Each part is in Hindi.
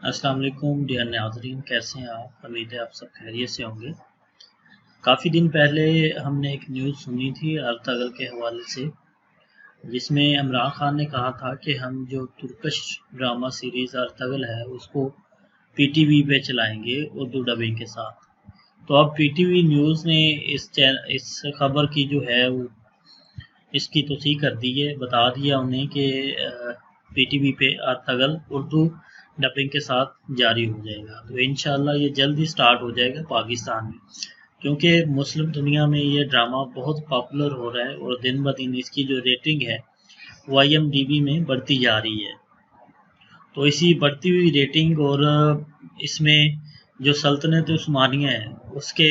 अस्सलाम वालेकुम डियर नाज़रीन, कैसे हैं आप? उम्मीद है आप सब खैरियत से होंगे। काफ़ी दिन पहले हमने एक न्यूज़ सुनी थी अर्तगल के हवाले से, जिसमें इमरान खान ने कहा था कि हम जो तुर्किश ड्रामा सीरीज़ अर्तगल है उसको पीटीवी पे चलाएंगे उर्दू डबिंग के साथ। तो अब पीटीवी न्यूज़ ने इस खबर की जो है वो इसकी तौसीक़ कर दी है, बता दिया उन्हें कि पीटीवी पे अर्तगल उर्दू डबिंग के साथ जारी हो जाएगा। तो इंशाल्लाह ये जल्द ही स्टार्ट हो जाएगा पाकिस्तान में, क्योंकि मुस्लिम दुनिया में ये ड्रामा बहुत पॉपुलर हो रहा है और दिन ब दिन इसकी जो रेटिंग है वो IMDb में बढ़ती जा रही है। तो इसी बढ़ती हुई रेटिंग और इसमें जो सल्तनत उस्मानिया है उसके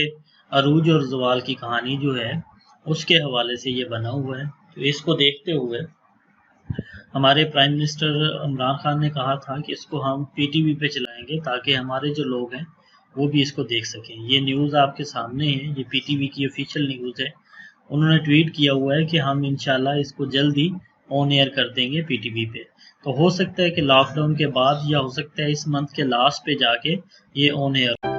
अरूज और ज़वाल की कहानी जो है उसके हवाले से ये बना हुआ है। तो इसको देखते हुए हमारे प्राइम मिनिस्टर इमरान खान ने कहा था कि इसको हम पीटीवी पे चलाएंगे ताकि हमारे जो लोग हैं वो भी इसको देख सकें। ये न्यूज़ आपके सामने है, ये पीटीवी की ऑफिशियल न्यूज़ है। उन्होंने ट्वीट किया हुआ है कि हम इंशाल्लाह इसको जल्द ही ऑन एयर कर देंगे पीटीवी पे। तो हो सकता है कि लॉकडाउन के बाद या हो सकता है इस मंथ के लास्ट पे जाके ये ऑन एयर